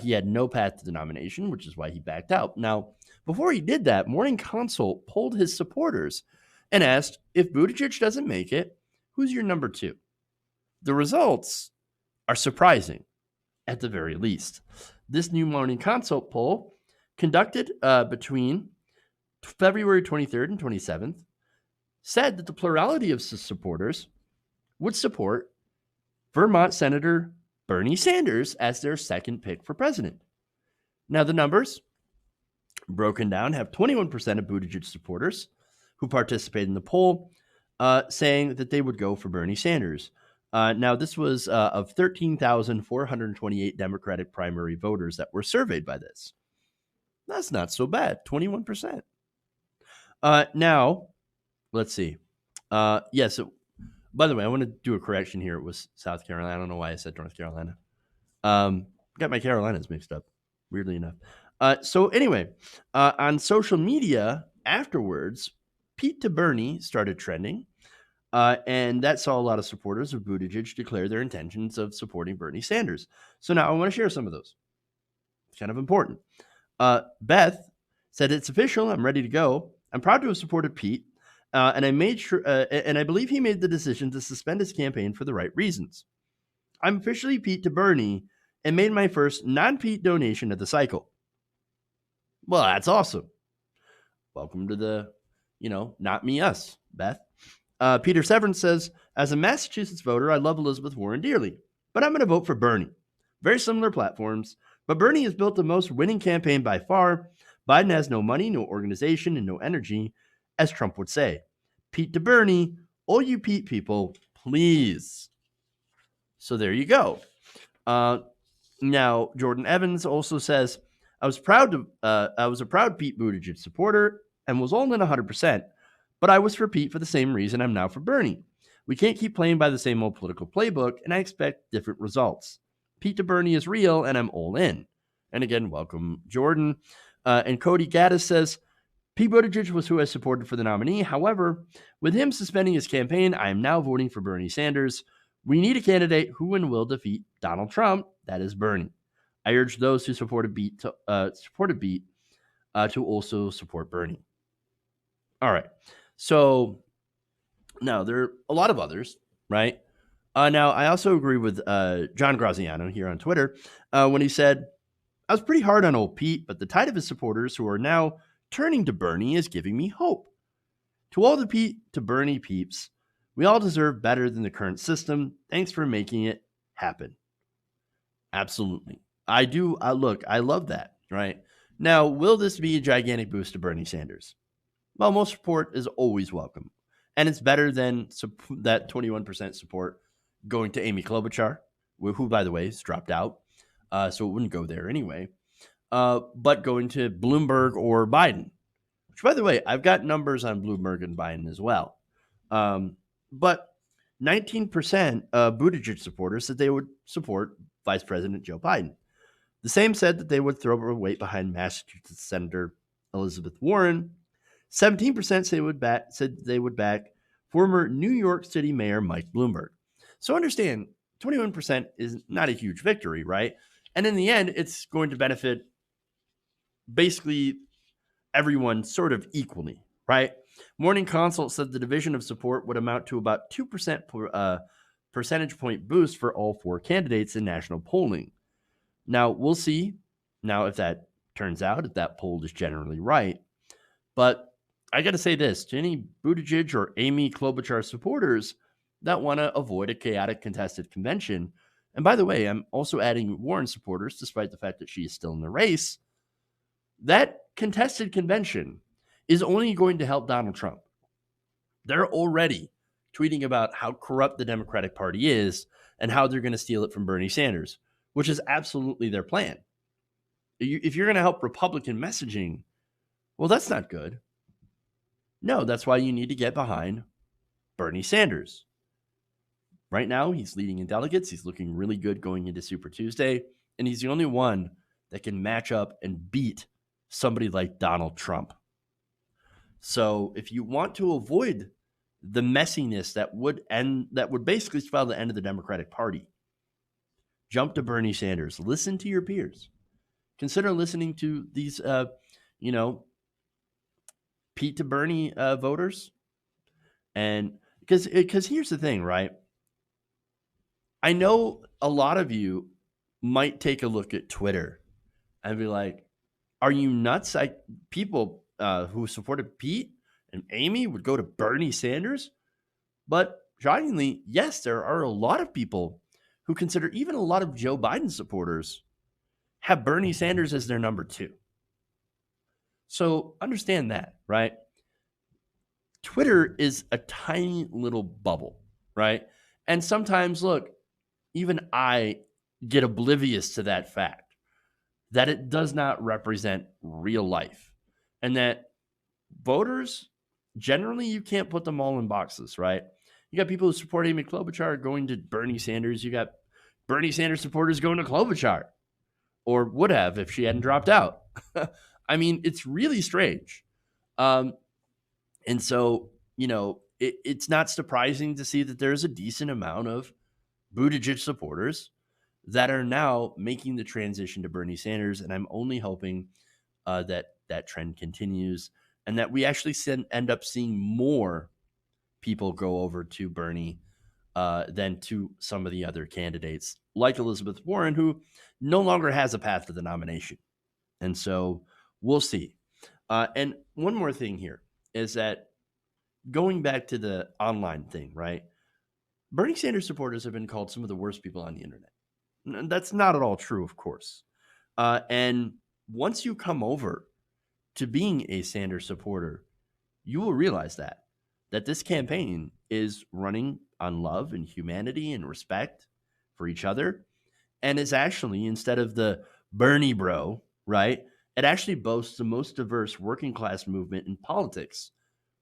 [SPEAKER 6] he had no path to the nomination, which is why he backed out. Now, before he did that, Morning Consult polled his supporters and asked, if Buttigieg doesn't make it, who's your number two? The results are surprising, at the very least. This new Morning Consult poll, conducted between February 23rd and 27th, said that the plurality of supporters would support Vermont Senator Bernie Sanders as their second pick for president. Now, the numbers, broken down, have 21% of Buttigieg supporters who participated in the poll saying that they would go for Bernie Sanders. Now, this was of 13,428 Democratic primary voters that were surveyed by this. That's not so bad, 21%. Now, let's see. Yes, by the way, I want to do a correction here. It was South Carolina. I don't know why I said North Carolina. Got my Carolinas mixed up, weirdly enough. So anyway, on social media afterwards, Pete to Bernie started trending. And that saw a lot of supporters of Buttigieg declare their intentions of supporting Bernie Sanders. So now I want to share some of those. It's kind of important. Beth said, it's official. I'm ready to go. I'm proud to have supported Pete. And I made sure, and I believe he made the decision to suspend his campaign for the right reasons. I'm officially Pete to Bernie and made my first non-Pete donation of the cycle. Well, that's awesome. Welcome to the, not me, us, Beth. Peter Severance says, as a Massachusetts voter, I love Elizabeth Warren dearly, but I'm going to vote for Bernie. Very similar platforms, But Bernie has built the most winning campaign by far. Biden has no money, no organization, and no energy, as Trump would say. Pete to Bernie, all you Pete people, please. So there you go. Now, Jordan Evans also says, I was a proud Pete Buttigieg supporter and was all in 100%, but I was for Pete for the same reason I'm now for Bernie. We can't keep playing by the same old political playbook, and I expect different results. Pete to Bernie is real, and I'm all in. And again, welcome, Jordan. And Cody Gaddis says, Pete Buttigieg was who I supported for the nominee. However, with him suspending his campaign, I am now voting for Bernie Sanders. We need a candidate who and will defeat Donald Trump. That is Bernie. I urge those who supported Beat to also support Bernie. All right. So now there are a lot of others, right? Now, I also agree with John Graziano here on Twitter when he said, I was pretty hard on old Pete, but the tide of his supporters who are now turning to Bernie is giving me hope. To all the Pete to Bernie peeps, we all deserve better than the current system. Thanks for making it happen. Absolutely. I do. Look, I love that, right? Now, will this be a gigantic boost to Bernie Sanders? Well, most support is always welcome. And it's better than that 21% support going to Amy Klobuchar, who, by the way, has dropped out. So it wouldn't go there anyway. But going to Bloomberg or Biden, which, by the way, I've got numbers on Bloomberg and Biden as well. But 19% Buttigieg supporters said they would support Vice President Joe Biden. The same said that they would throw a weight behind Massachusetts Senator Elizabeth Warren. 17% said they would back former New York City Mayor Mike Bloomberg. So understand, 21% is not a huge victory, right? And in the end, it's going to benefit basically everyone sort of equally, right? Morning Consult said the division of support would amount to about 2% percentage point boost for all four candidates in national polling. Now, we'll see now if that turns out, if that poll is generally right. But I got to say this, to any Buttigieg or Amy Klobuchar supporters that want to avoid a chaotic contested convention, and by the way, I'm also adding Warren supporters, despite the fact that she is still in the race, that contested convention is only going to help Donald Trump. They're already tweeting about how corrupt the Democratic Party is and how they're going to steal it from Bernie Sanders, which is absolutely their plan. If you're going to help Republican messaging, well, that's not good. No, that's why you need to get behind Bernie Sanders. Right now, he's leading in delegates. He's looking really good going into Super Tuesday, and he's the only one that can match up and beat somebody like Donald Trump. So if you want to avoid the messiness that would basically spell the end of the Democratic Party, jump to Bernie Sanders. Listen to your peers. Consider listening to these, Pete to Bernie voters. And because here's the thing, right? I know a lot of you might take a look at Twitter and be like, are you nuts? People who supported Pete and Amy would go to Bernie Sanders? But shockingly, yes, there are a lot of people who consider, even a lot of Joe Biden supporters have Bernie Sanders as their number two. So understand that, right? Twitter is a tiny little bubble, right? And sometimes, look, even I get oblivious to that fact, that it does not represent real life. And that voters, generally, you can't put them all in boxes, right? You got people who support Amy Klobuchar going to Bernie Sanders. You got Bernie Sanders supporters going to Klobuchar, or would have if she hadn't dropped out. I mean, it's really strange. And so, it's not surprising to see that there's a decent amount of Buttigieg supporters that are now making the transition to Bernie Sanders. And I'm only hoping that trend continues and that we actually end up seeing more people go over to Bernie than to some of the other candidates like Elizabeth Warren, who no longer has a path to the nomination. And so we'll see. And one more thing here is that going back to the online thing, right? Bernie Sanders supporters have been called some of the worst people on the internet. That's not at all true, of course. And once you come over to being a Sanders supporter, you will realize that this campaign is running on love and humanity and respect for each other. And is actually, instead of the Bernie bro, right, it actually boasts the most diverse working class movement in politics,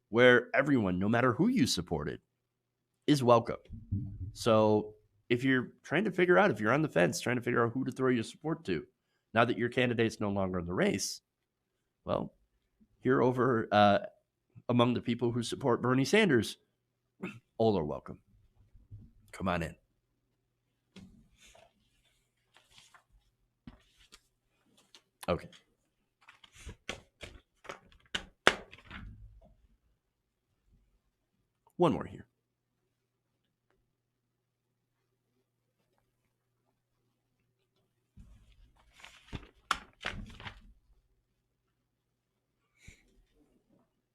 [SPEAKER 6] where everyone, no matter who you supported, is welcome. So if you're trying to figure out, if you're on the fence, trying to figure out who to throw your support to, now that your candidate's no longer in the race, well, you're over among the people who support Bernie Sanders. All are welcome. Come on in. Okay. One more here.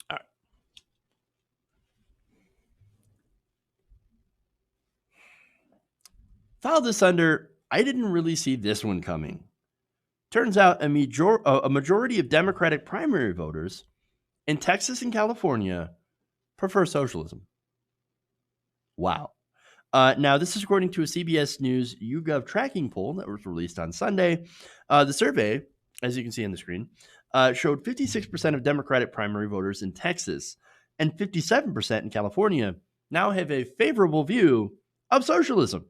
[SPEAKER 6] All right. File this under, I didn't really see this one coming. Turns out a majority of Democratic primary voters in Texas and California prefer socialism. Wow. Now, this is according to a CBS News YouGov tracking poll that was released on Sunday. The survey, as you can see on the screen, showed 56% of Democratic primary voters in Texas and 57% in California now have a favorable view of socialism.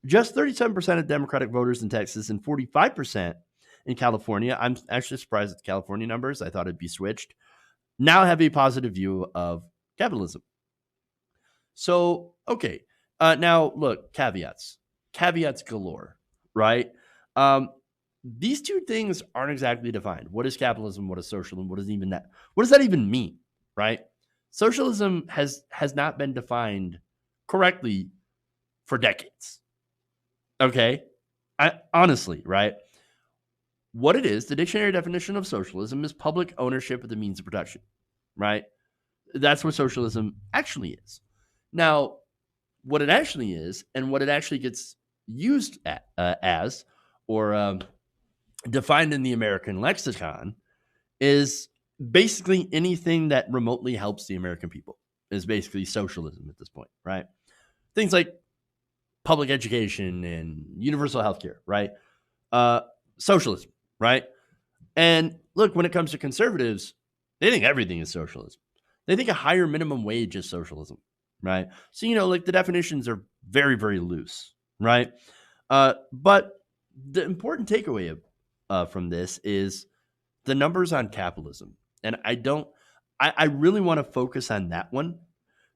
[SPEAKER 6] Just 37% of Democratic voters in Texas and 45% in California, I'm actually surprised at the California numbers, I thought it'd be switched, now have a positive view of capitalism. So, okay. Now, look, caveats galore, right? These two things aren't exactly defined. What is capitalism? What is socialism? What does that even mean, right? Socialism has not been defined correctly for decades. Okay? Honestly, right? What it is, the dictionary definition of socialism is public ownership of the means of production, right? That's what socialism actually is. Now, what it actually is and what it actually gets used as or defined in the American lexicon is basically anything that remotely helps the American people is basically socialism at this point, right? Things like public education and universal healthcare, right? Socialism, right? And look, when it comes to conservatives, they think everything is socialism. They think a higher minimum wage is socialism, right? So, like the definitions are very, very loose, right? But the important takeaway from this is the numbers on capitalism. And I really want to focus on that one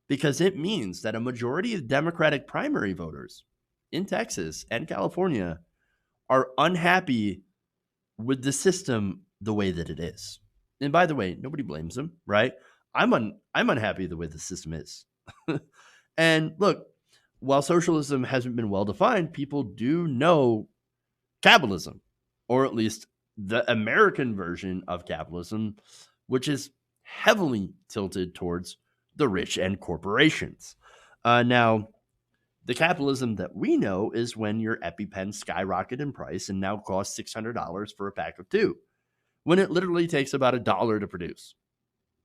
[SPEAKER 6] because it means that a majority of Democratic primary voters in Texas and California are unhappy with the system the way that it is. And by the way, nobody blames them, right? I'm unhappy the way the system is. And look, while socialism hasn't been well defined, people do know capitalism, or at least the American version of capitalism, which is heavily tilted towards the rich and corporations. Now, the capitalism that we know is when your EpiPen skyrocketed in price and now costs $600 for a pack of 2, when it literally takes about $1 to produce.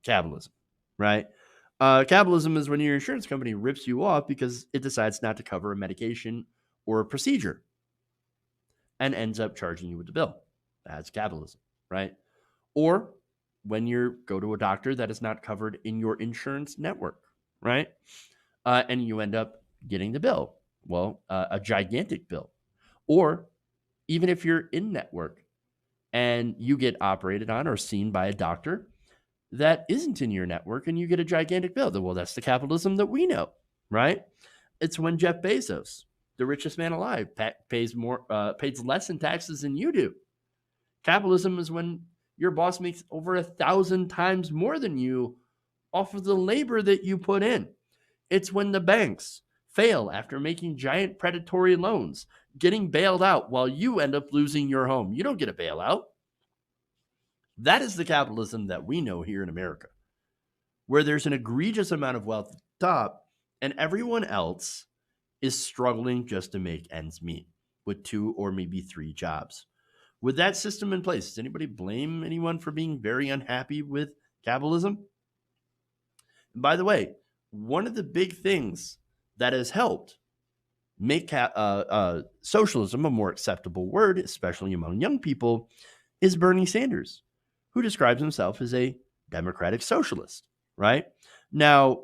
[SPEAKER 6] Capitalism, right? Capitalism is when your insurance company rips you off because it decides not to cover a medication or a procedure and ends up charging you with the bill. That's capitalism, right? Or when you go to a doctor that is not covered in your insurance network, right? And you end up getting the bill. Well, a gigantic bill. Or even if you're in network and you get operated on or seen by a doctor that isn't in your network and you get a gigantic bill, well, that's the capitalism that we know, right? It's when Jeff Bezos, the richest man alive, pays less in taxes than you do. Capitalism is when your boss makes over 1,000 times more than you off of the labor that you put in. It's when the banks fail after making giant predatory loans, getting bailed out while you end up losing your home. You don't get a bailout. That is the capitalism that we know here in America, where there's an egregious amount of wealth at the top and everyone else is struggling just to make ends meet with 2 or maybe 3 jobs. With that system in place, does anybody blame anyone for being very unhappy with capitalism? And by the way, one of the big things that has helped make socialism a more acceptable word, especially among young people, is Bernie Sanders, who describes himself as a democratic socialist, right? Now,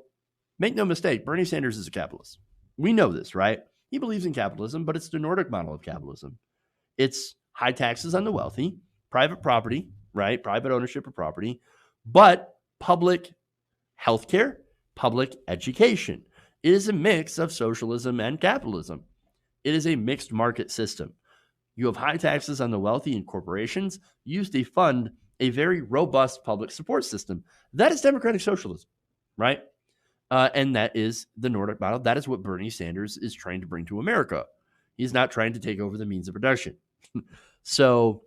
[SPEAKER 6] make no mistake, Bernie Sanders is a capitalist. We know this, right? He believes in capitalism, but it's the Nordic model of capitalism. It's high taxes on the wealthy, private property, right? Private ownership of property, but public healthcare, public education. It is a mix of socialism and capitalism. It is a mixed market system. You have high taxes on the wealthy and corporations used to fund a very robust public support system. That is democratic socialism, right? And that is the Nordic model. That is what Bernie Sanders is trying to bring to America. He's not trying to take over the means of production. So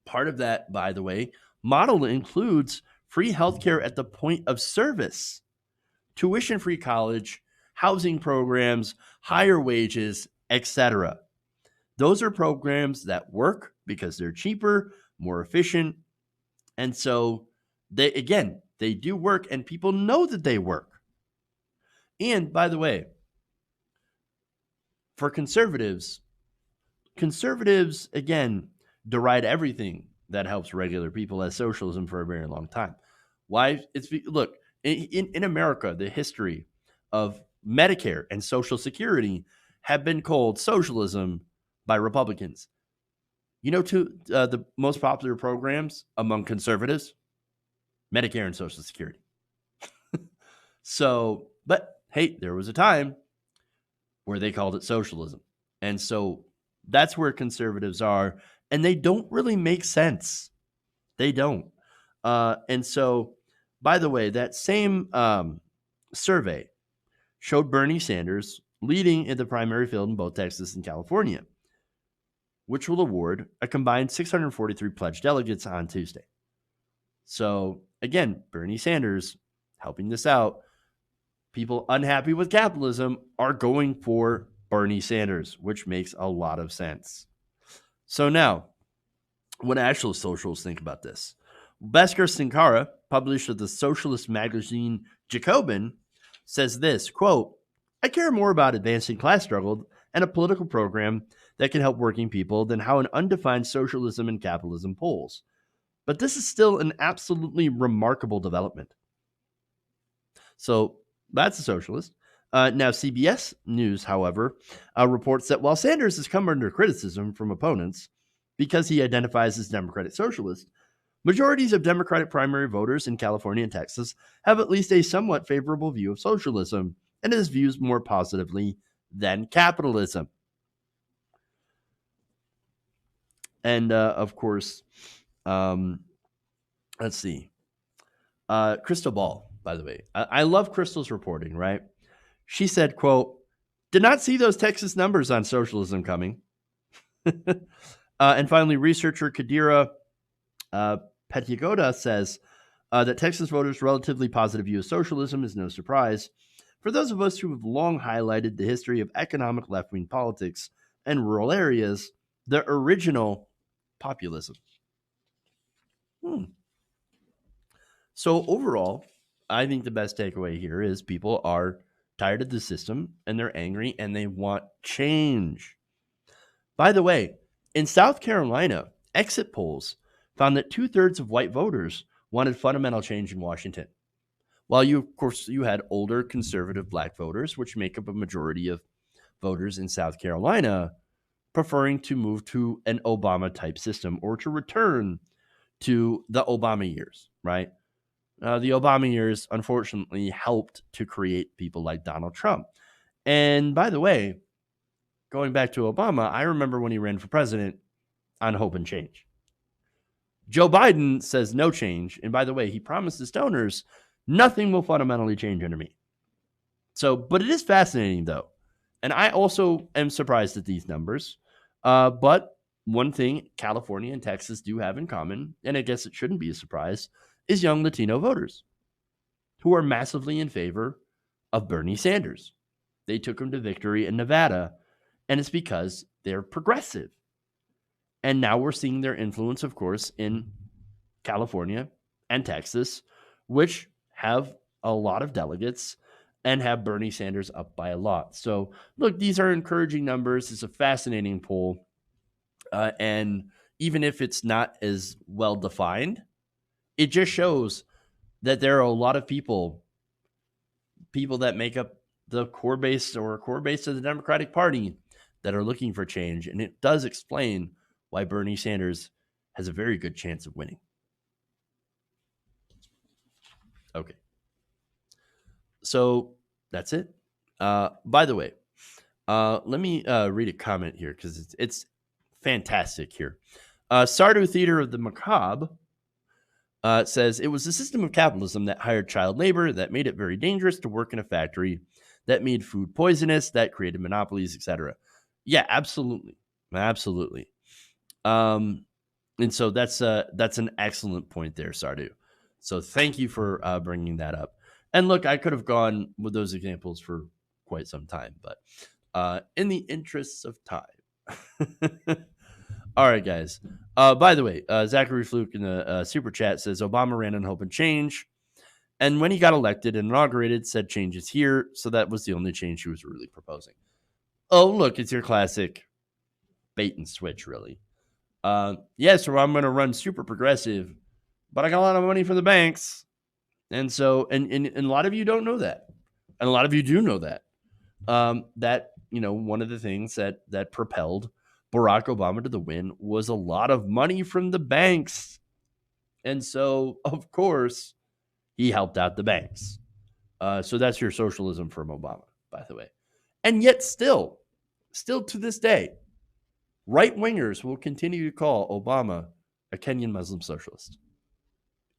[SPEAKER 6] part of that, by the way, model includes free healthcare at the point of service, tuition-free college, housing programs, higher wages, etc. Those are programs that work because they're cheaper, more efficient. And so they do work and people know that they work. And by the way, for conservatives, again, deride everything that helps regular people as socialism for a very long time. Why? Look, in America, the history of Medicare and Social Security have been called socialism by Republicans. You know, the most popular programs among conservatives, Medicare and Social Security. So, but hey, there was a time where they called it socialism. And so that's where conservatives are. And they don't really make sense. They don't. And so, by the way, that same survey showed Bernie Sanders leading in the primary field in both Texas and California, which will award a combined 643 pledged delegates on Tuesday. So, again, Bernie Sanders helping this out. People unhappy with capitalism are going for Bernie Sanders, which makes a lot of sense. So now, what actual socialists think about this? Bhaskar Sankara, published of the socialist magazine Jacobin, says this, quote, I care more about advancing class struggle and a political program that can help working people than how an undefined socialism and capitalism polls. But this is still an absolutely remarkable development. So that's a socialist. Now, CBS News, however, reports that while Sanders has come under criticism from opponents because he identifies as Democratic Socialist, majorities of Democratic primary voters in California and Texas have at least a somewhat favorable view of socialism and is viewed more positively than capitalism. And, of course, let's see. Crystal Ball, by the way. I love Crystal's reporting, right? She said, quote, did not see those Texas numbers on socialism coming. And finally, researcher Kadira Petyagoda says that Texas voters' relatively positive view of socialism is no surprise for those of us who have long highlighted the history of economic left-wing politics and rural areas, the original populism. So overall, I think the best takeaway here is people are tired of the system and they're angry and they want change. By the way, in South Carolina, exit polls found that 2/3 of white voters wanted fundamental change in Washington. While you had older conservative black voters, which make up a majority of voters in South Carolina, preferring to move to an Obama type system or to return to the Obama years, right? The Obama years, unfortunately, helped to create people like Donald Trump. And by the way, going back to Obama, I remember when he ran for president on hope and change. Joe Biden says no change. And by the way, he promised his donors, nothing will fundamentally change under me. So, but it is fascinating, though. And I also am surprised at these numbers. But one thing California and Texas do have in common, and I guess it shouldn't be a surprise, is young Latino voters who are massively in favor of Bernie Sanders. They took him to victory in Nevada, and it's because they're progressive. And now we're seeing their influence, of course, in California and Texas, which have a lot of delegates and have Bernie Sanders up by a lot. So, look, these are encouraging numbers. It's a fascinating poll. And even if it's not as well defined, it just shows that there are a lot of people that make up the core base of the Democratic Party that are looking for change. And it does explain why Bernie Sanders has a very good chance of winning. Okay. So that's it. By the way, let me read a comment here because it's fantastic here. Sardo Theater of the Macabre says, it was the system of capitalism that hired child labor, that made it very dangerous to work in a factory, that made food poisonous, that created monopolies, etc. Yeah, absolutely. Absolutely. And so that's an excellent point there, Sardu. So thank you for bringing that up. And look, I could have gone with those examples for quite some time, but in the interests of time. All right, guys. By the way, Zachary Fluke in the super chat says Obama ran on hope and change. And when he got elected and inaugurated, said change is here. So that was the only change he was really proposing. Oh, look, it's your classic bait and switch, really. Yes, so I'm going to run super progressive, but I got a lot of money from the banks. And so, and a lot of you don't know that. And a lot of you do know that. That, one of the things that propelled Barack Obama to the win was a lot of money from the banks. And so, of course, he helped out the banks. So that's your socialism from Obama, by the way. And yet still to this day, right-wingers will continue to call Obama a Kenyan Muslim socialist.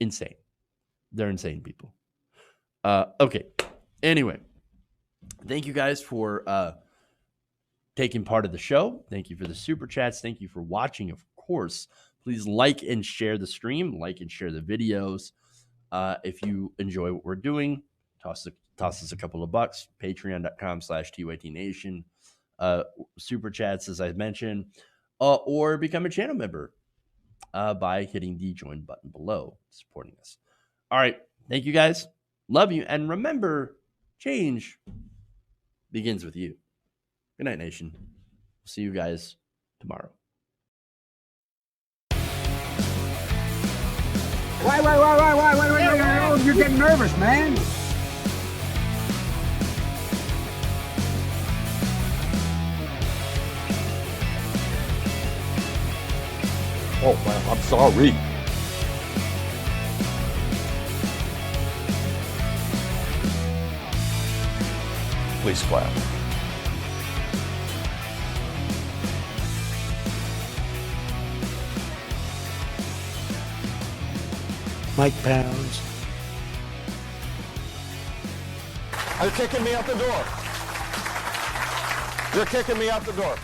[SPEAKER 6] Insane. They're insane people. Okay. Anyway, thank you guys for taking part of the show. Thank you for the super chats. Thank you for watching, of course. Please like and share the stream. Like and share the videos. If you enjoy what we're doing, toss us a couple of bucks. Patreon.com/TYTNation. Super chats, as I mentioned. Or become a channel member by hitting the join button below, supporting us. All right. Thank you, guys. Love you. And remember, change begins with you. Good night, nation. See you guys tomorrow.
[SPEAKER 2] Wait. You're getting nervous, man.
[SPEAKER 9] Oh, man, I'm sorry. Please clap.
[SPEAKER 1] Mike Pounds.
[SPEAKER 9] They're kicking me out the door. They're kicking me out the door.